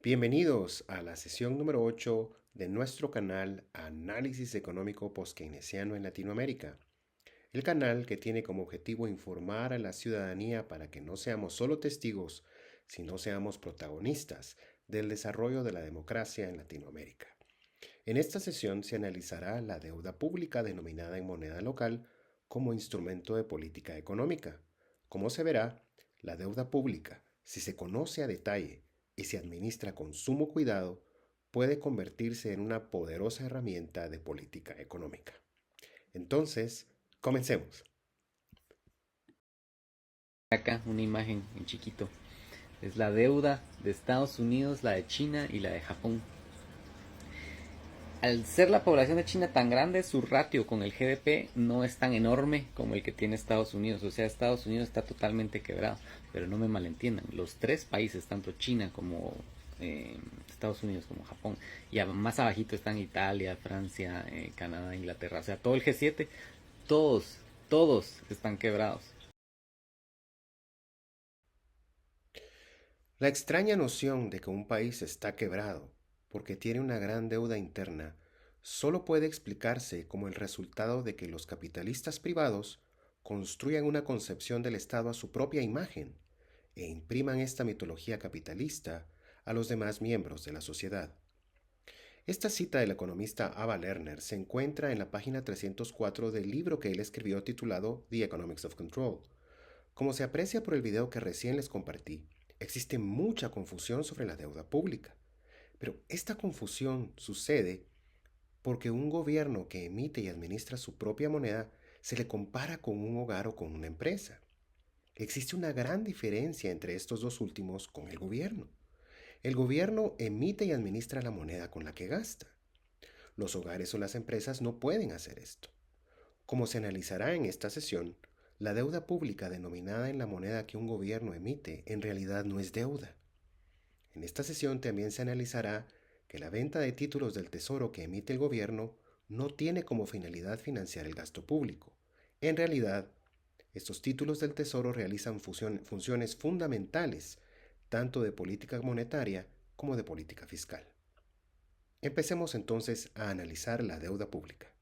Bienvenidos a la sesión número 8 de nuestro canal Análisis Económico Post-Keynesiano en Latinoamérica. El canal que tiene como objetivo informar a la ciudadanía para que no seamos solo testigos, sino seamos protagonistas del desarrollo de la democracia en Latinoamérica. En esta sesión se analizará la deuda pública denominada en moneda local como instrumento de política económica. Como se verá, la deuda pública, si se conoce a detalle y se administra con sumo cuidado, puede convertirse en una poderosa herramienta de política económica. Entonces, comencemos. Acá una imagen en chiquito. Es la deuda de Estados Unidos, la de China y la de Japón. Al ser la población de China tan grande, su ratio con el GDP no es tan enorme como el que tiene Estados Unidos. O sea, Estados Unidos está totalmente quebrado. Pero no me malentiendan, los tres países, tanto China como Estados Unidos como Japón, y más abajito están Italia, Francia, Canadá, Inglaterra. O sea, todo el G7, todos están quebrados. La extraña noción de que un país está quebrado porque tiene una gran deuda interna solo puede explicarse como el resultado de que los capitalistas privados construyan una concepción del Estado a su propia imagen e impriman esta mitología capitalista a los demás miembros de la sociedad. Esta cita del economista Ava Lerner se encuentra en la página 304 del libro que él escribió titulado The Economics of Control. Como se aprecia por el video que recién les compartí, existe mucha confusión sobre la deuda pública. Pero esta confusión sucede porque un gobierno que emite y administra su propia moneda se le compara con un hogar o con una empresa. Existe una gran diferencia entre estos dos últimos con el gobierno. El gobierno emite y administra la moneda con la que gasta. Los hogares o las empresas no pueden hacer esto. Como se analizará en esta sesión, la deuda pública denominada en la moneda que un gobierno emite en realidad no es deuda. En esta sesión también se analizará que la venta de títulos del Tesoro que emite el gobierno no tiene como finalidad financiar el gasto público. En realidad, estos títulos del Tesoro realizan funciones fundamentales tanto de política monetaria como de política fiscal. Empecemos entonces a analizar la deuda pública.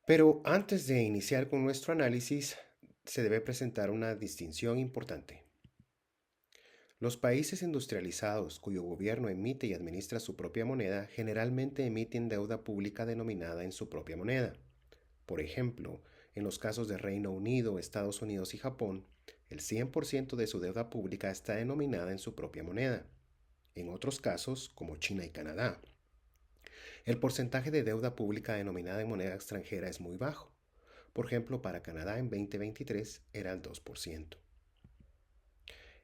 Pero antes de iniciar con nuestro análisis, se debe presentar una distinción importante. Los países industrializados cuyo gobierno emite y administra su propia moneda generalmente emiten deuda pública denominada en su propia moneda. Por ejemplo, en los casos de Reino Unido, Estados Unidos y Japón, el 100% de su deuda pública está denominada en su propia moneda. En otros casos, como China y Canadá, el porcentaje de deuda pública denominada en moneda extranjera es muy bajo. Por ejemplo, para Canadá en 2023 era el 2%.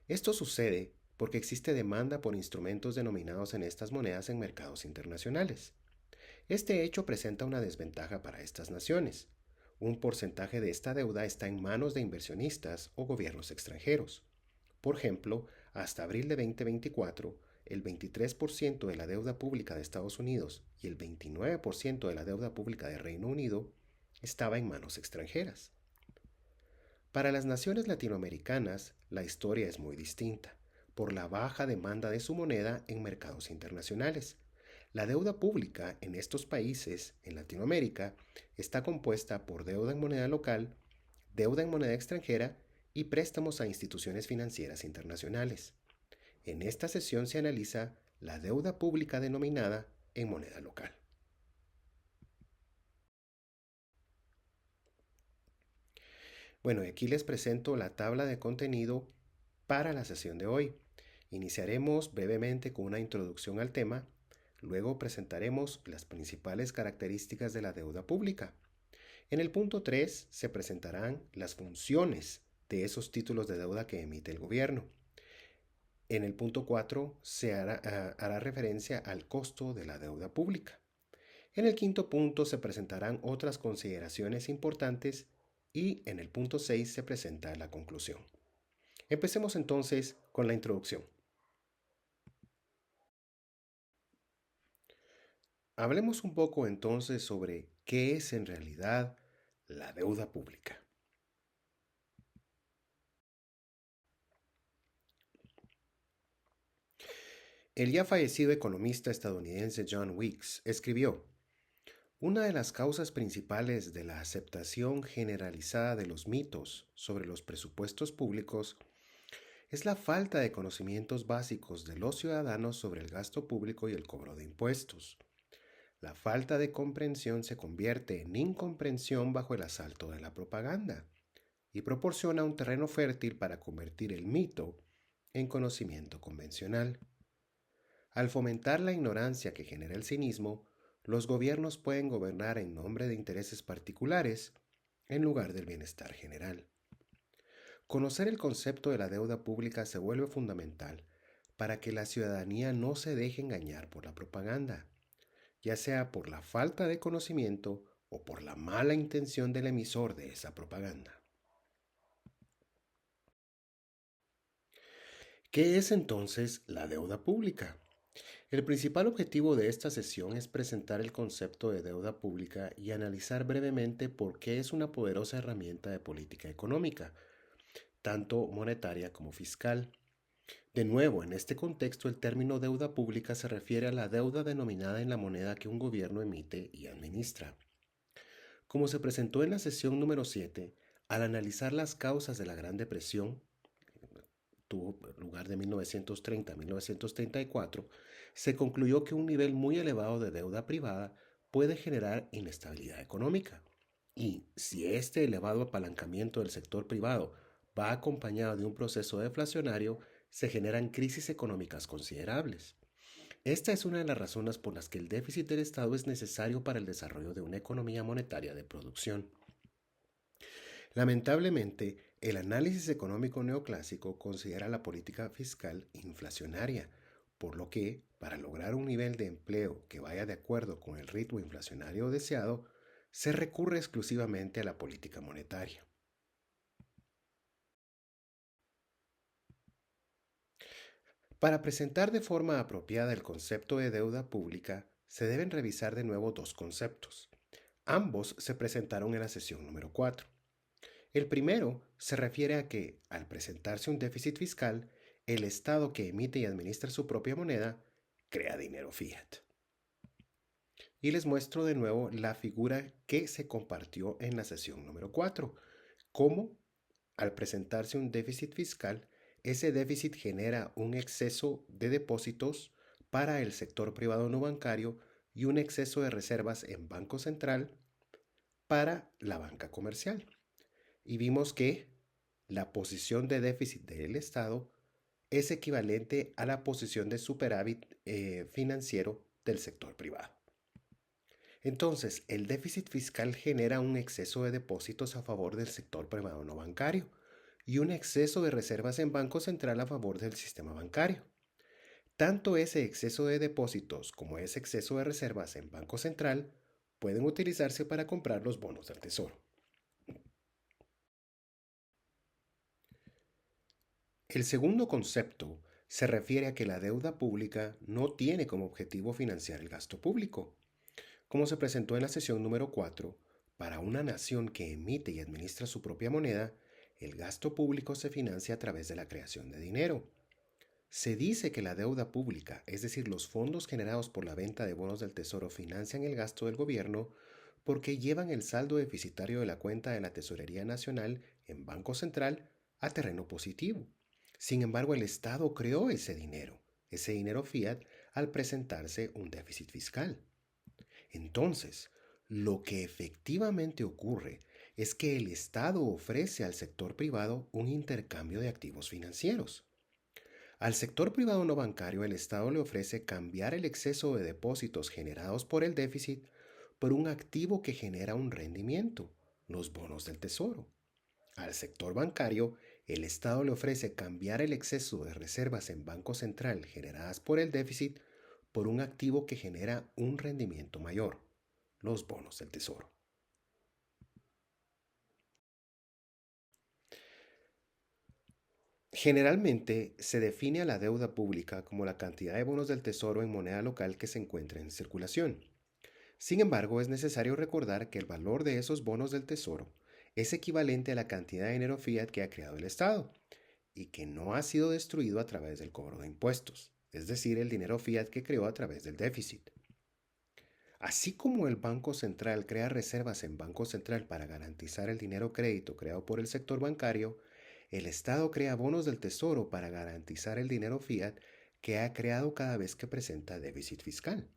Esto sucede porque existe demanda por instrumentos denominados en estas monedas en mercados internacionales. Este hecho presenta una desventaja para estas naciones. Un porcentaje de esta deuda está en manos de inversionistas o gobiernos extranjeros. Por ejemplo, hasta abril de 2024, el 23% de la deuda pública de Estados Unidos y el 29% de la deuda pública de Reino Unido estaba en manos extranjeras. Para las naciones latinoamericanas, la historia es muy distinta, por la baja demanda de su moneda en mercados internacionales. La deuda pública en estos países, en Latinoamérica, está compuesta por deuda en moneda local, deuda en moneda extranjera y préstamos a instituciones financieras internacionales. En esta sesión se analiza la deuda pública denominada en moneda local. Bueno, aquí les presento la tabla de contenido para la sesión de hoy. Iniciaremos brevemente con una introducción al tema, luego presentaremos las principales características de la deuda pública. En el punto 3 se presentarán las funciones de esos títulos de deuda que emite el gobierno. En el punto 4 se hará referencia al costo de la deuda pública. En el quinto punto se presentarán otras consideraciones importantes y en el punto 6 se presenta la conclusión. Empecemos entonces con la introducción. Hablemos un poco entonces sobre qué es en realidad la deuda pública. El ya fallecido economista estadounidense John Weeks escribió: una de las causas principales de la aceptación generalizada de los mitos sobre los presupuestos públicos es la falta de conocimientos básicos de los ciudadanos sobre el gasto público y el cobro de impuestos. La falta de comprensión se convierte en incomprensión bajo el asalto de la propaganda y proporciona un terreno fértil para convertir el mito en conocimiento convencional. Al fomentar la ignorancia que genera el cinismo, los gobiernos pueden gobernar en nombre de intereses particulares en lugar del bienestar general. Conocer el concepto de la deuda pública se vuelve fundamental para que la ciudadanía no se deje engañar por la propaganda, ya sea por la falta de conocimiento o por la mala intención del emisor de esa propaganda. ¿Qué es entonces la deuda pública? El principal objetivo de esta sesión es presentar el concepto de deuda pública y analizar brevemente por qué es una poderosa herramienta de política económica, tanto monetaria como fiscal. De nuevo, en este contexto, el término deuda pública se refiere a la deuda denominada en la moneda que un gobierno emite y administra. Como se presentó en la sesión número 7, al analizar las causas de la Gran Depresión, tuvo lugar de 1930 a 1934, se concluyó que un nivel muy elevado de deuda privada puede generar inestabilidad económica. Y si este elevado apalancamiento del sector privado va acompañado de un proceso deflacionario, se generan crisis económicas considerables. Esta es una de las razones por las que el déficit del Estado es necesario para el desarrollo de una economía monetaria de producción. Lamentablemente, el análisis económico neoclásico considera la política fiscal inflacionaria, por lo que, para lograr un nivel de empleo que vaya de acuerdo con el ritmo inflacionario deseado, se recurre exclusivamente a la política monetaria. Para presentar de forma apropiada el concepto de deuda pública, se deben revisar de nuevo dos conceptos. Ambos se presentaron en la sesión número 4. El primero se refiere a que, al presentarse un déficit fiscal, el Estado que emite y administra su propia moneda crea dinero fiat. Y les muestro de nuevo la figura que se compartió en la sesión número 4, cómo al presentarse un déficit fiscal, ese déficit genera un exceso de depósitos para el sector privado no bancario y un exceso de reservas en Banco Central para la banca comercial. Y vimos que la posición de déficit del Estado es equivalente a la posición de superávit financiero del sector privado. Entonces, el déficit fiscal genera un exceso de depósitos a favor del sector privado no bancario y un exceso de reservas en Banco Central a favor del sistema bancario. Tanto ese exceso de depósitos como ese exceso de reservas en Banco Central pueden utilizarse para comprar los bonos del Tesoro. El segundo concepto se refiere a que la deuda pública no tiene como objetivo financiar el gasto público. Como se presentó en la sesión número 4, para una nación que emite y administra su propia moneda, el gasto público se financia a través de la creación de dinero. Se dice que la deuda pública, es decir, los fondos generados por la venta de bonos del Tesoro, financian el gasto del gobierno porque llevan el saldo deficitario de la cuenta de la Tesorería Nacional en Banco Central a terreno positivo. Sin embargo, el Estado creó ese dinero fiat, al presentarse un déficit fiscal. Entonces, lo que efectivamente ocurre es que el Estado ofrece al sector privado un intercambio de activos financieros. Al sector privado no bancario, el Estado le ofrece cambiar el exceso de depósitos generados por el déficit por un activo que genera un rendimiento, los bonos del Tesoro. Al sector bancario, el Estado le ofrece cambiar el exceso de reservas en Banco Central generadas por el déficit por un activo que genera un rendimiento mayor, los bonos del Tesoro. Generalmente se define a la deuda pública como la cantidad de bonos del Tesoro en moneda local que se encuentra en circulación. Sin embargo, es necesario recordar que el valor de esos bonos del Tesoro es equivalente a la cantidad de dinero fiat que ha creado el Estado y que no ha sido destruido a través del cobro de impuestos. es decir, el dinero fiat que creó a través del déficit. Así como el Banco Central crea reservas en Banco Central para garantizar el dinero crédito creado por el sector bancario, el Estado crea bonos del Tesoro para garantizar el dinero fiat que ha creado cada vez que presenta déficit fiscal.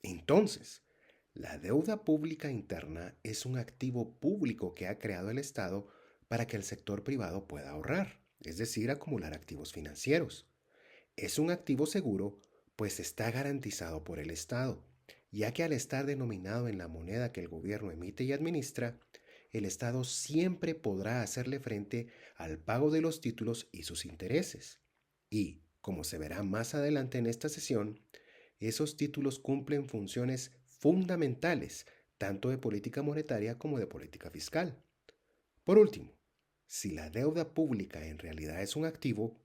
Entonces, la deuda pública interna es un activo público que ha creado el Estado para que el sector privado pueda ahorrar, es decir, acumular activos financieros. Es un activo seguro, pues está garantizado por el Estado, ya que al estar denominado en la moneda que el gobierno emite y administra, el Estado siempre podrá hacerle frente al pago de los títulos y sus intereses. Y, como se verá más adelante en esta sesión, esos títulos cumplen funciones fundamentales, tanto de política monetaria como de política fiscal. Por último, si la deuda pública en realidad es un activo,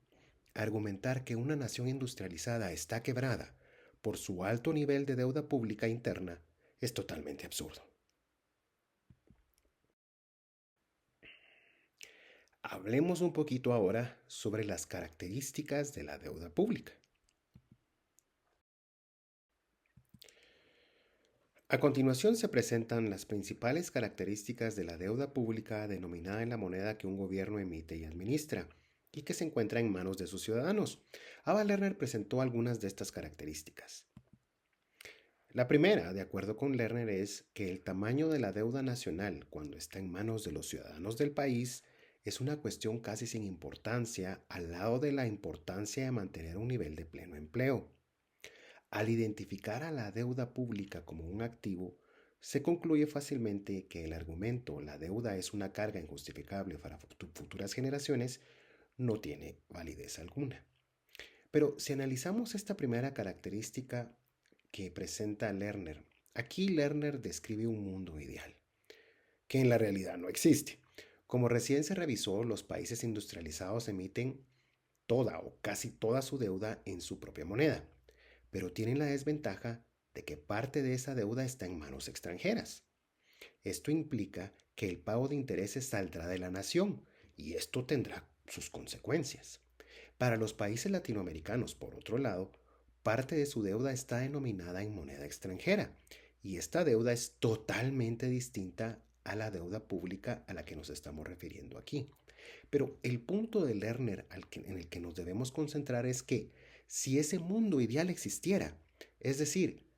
argumentar que una nación industrializada está quebrada por su alto nivel de deuda pública interna es totalmente absurdo. Hablemos un poquito ahora sobre las características de la deuda pública. A continuación se presentan las principales características de la deuda pública denominada en la moneda que un gobierno emite y administra y que se encuentra en manos de sus ciudadanos. Ava Lerner presentó algunas de estas características. La primera, de acuerdo con Lerner, es que el tamaño de la deuda nacional cuando está en manos de los ciudadanos del país es una cuestión casi sin importancia al lado de la importancia de mantener un nivel de pleno empleo. Al identificar a la deuda pública como un activo, se concluye fácilmente que el argumento "la deuda es una carga injustificable para futuras generaciones" no tiene validez alguna. Pero si analizamos esta primera característica que presenta Lerner, aquí Lerner describe un mundo ideal, que en la realidad no existe. Como recién se revisó, los países industrializados emiten toda o casi toda su deuda en su propia moneda, pero tienen la desventaja de que parte de esa deuda está en manos extranjeras. Esto implica que el pago de intereses saldrá de la nación y esto tendrá sus consecuencias. Para los países latinoamericanos, por otro lado, parte de su deuda está denominada en moneda extranjera y esta deuda es totalmente distinta a la deuda pública a la que nos estamos refiriendo aquí. Pero el punto de Lerner en el que nos debemos concentrar es que si ese mundo ideal existiera, es decir,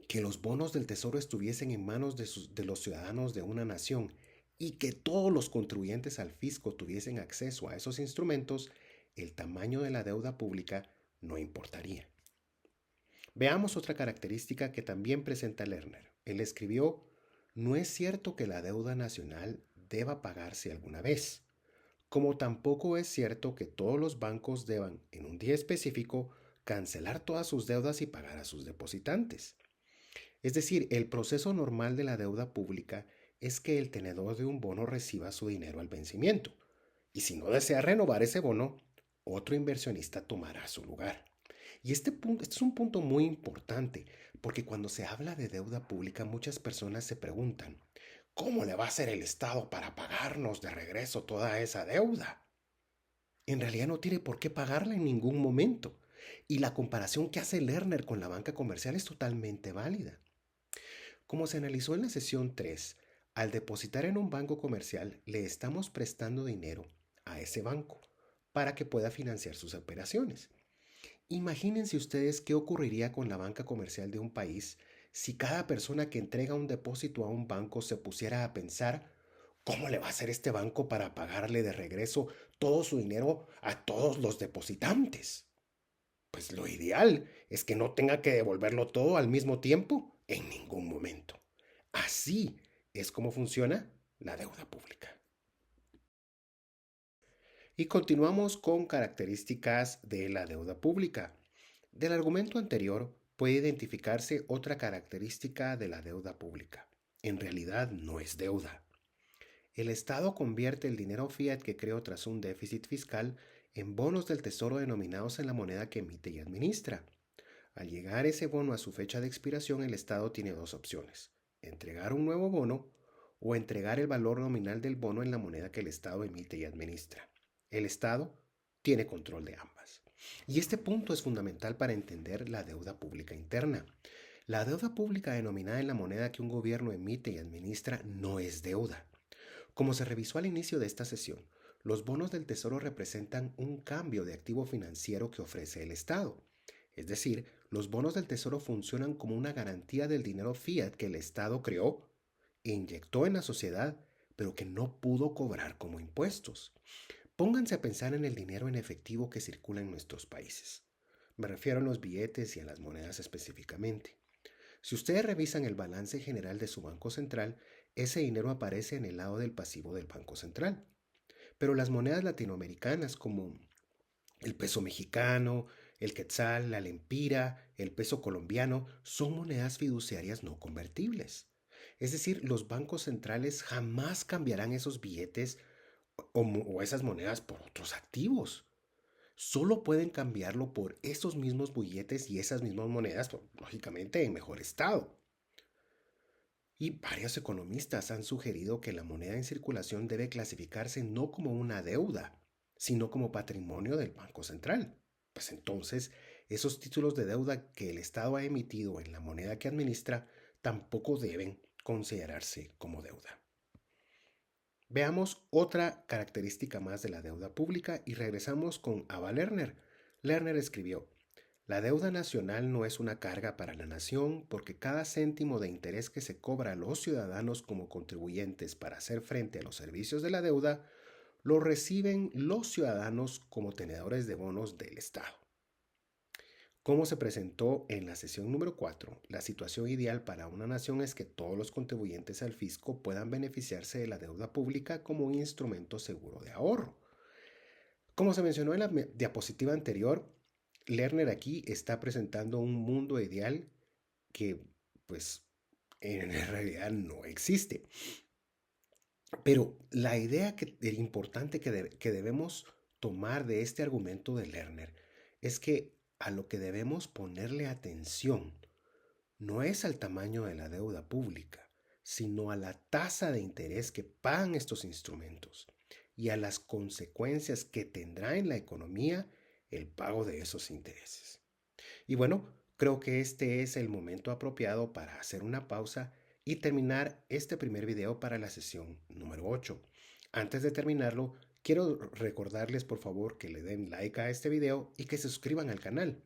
que los bonos del tesoro estuviesen en manos de los ciudadanos de una nación y que todos los contribuyentes al fisco tuviesen acceso a esos instrumentos, el tamaño de la deuda pública no importaría. Veamos otra característica que también presenta Lerner. Él escribió: no es cierto que la deuda nacional deba pagarse alguna vez, como tampoco es cierto que todos los bancos deban, en un día específico, cancelar todas sus deudas y pagar a sus depositantes. Es decir, el proceso normal de la deuda pública es que el tenedor de un bono reciba su dinero al vencimiento, y si no desea renovar ese bono, otro inversionista tomará su lugar. Y este es un punto muy importante, porque cuando se habla de deuda pública muchas personas se preguntan, ¿cómo le va a hacer el Estado para pagarnos de regreso toda esa deuda? En realidad no tiene por qué pagarla en ningún momento. Y la comparación que hace Lerner con la banca comercial es totalmente válida. Como se analizó en la sesión 3, al depositar en un banco comercial le estamos prestando dinero a ese banco para que pueda financiar sus operaciones. Imagínense ustedes qué ocurriría con la banca comercial de un país si cada persona que entrega un depósito a un banco se pusiera a pensar: ¿cómo le va a hacer este banco para pagarle de regreso todo su dinero a todos los depositantes? Pues lo ideal es que no tenga que devolverlo todo al mismo tiempo en ningún momento. Así es como funciona la deuda pública. Y continuamos con características de la deuda pública. Del argumento anterior puede identificarse otra característica de la deuda pública. En realidad no es deuda. El Estado convierte el dinero fiat que creó tras un déficit fiscal en bonos del tesoro denominados en la moneda que emite y administra. Al llegar ese bono a su fecha de expiración, el Estado tiene dos opciones: entregar un nuevo bono o entregar el valor nominal del bono en la moneda que el Estado emite y administra. El Estado tiene control de ambas. Y este punto es fundamental para entender la deuda pública interna. La deuda pública denominada en la moneda que un gobierno emite y administra no es deuda. Como se revisó al inicio de esta sesión, los bonos del Tesoro representan un cambio de activo financiero que ofrece el Estado. Es decir, los bonos del Tesoro funcionan como una garantía del dinero fiat que el Estado creó e inyectó en la sociedad, pero que no pudo cobrar como impuestos. Pónganse a pensar en el dinero en efectivo que circula en nuestros países. Me refiero a los billetes y a las monedas específicamente. Si ustedes revisan el balance general de su banco central, ese dinero aparece en el lado del pasivo del Banco Central. Pero las monedas latinoamericanas como el peso mexicano, el quetzal, la lempira, el peso colombiano son monedas fiduciarias no convertibles. Es decir, los bancos centrales jamás cambiarán esos billetes o esas monedas por otros activos. Solo pueden cambiarlo por esos mismos billetes y esas mismas monedas, pues, lógicamente en mejor estado. Y varios economistas han sugerido que la moneda en circulación debe clasificarse no como una deuda, sino como patrimonio del Banco Central. Pues entonces, esos títulos de deuda que el Estado ha emitido en la moneda que administra tampoco deben considerarse como deuda. Veamos otra característica más de la deuda pública y regresamos con Ava Lerner. Lerner escribió: la deuda nacional no es una carga para la nación porque cada céntimo de interés que se cobra a los ciudadanos como contribuyentes para hacer frente a los servicios de la deuda lo reciben los ciudadanos como tenedores de bonos del Estado. Como se presentó en la sesión número 4, la situación ideal para una nación es que todos los contribuyentes al fisco puedan beneficiarse de la deuda pública como un instrumento seguro de ahorro. Como se mencionó en la diapositiva anterior, Lerner aquí está presentando un mundo ideal que, pues, en realidad no existe. Pero la idea importante que debemos tomar de este argumento de Lerner es que a lo que debemos ponerle atención no es al tamaño de la deuda pública, sino a la tasa de interés que pagan estos instrumentos y a las consecuencias que tendrá en la economía el pago de esos intereses. Y bueno, creo que este es el momento apropiado para hacer una pausa y terminar este primer video para la sesión número 8. Antes de terminarlo, quiero recordarles por favor que le den like a este video y que se suscriban al canal.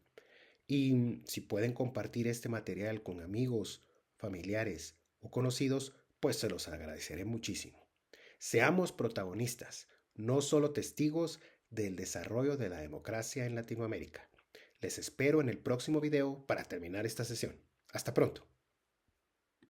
Y si pueden compartir este material con amigos, familiares o conocidos, pues se los agradeceré muchísimo. Seamos protagonistas, no solo testigos del desarrollo de la democracia en Latinoamérica. Les espero en el próximo video para terminar esta sesión. Hasta pronto.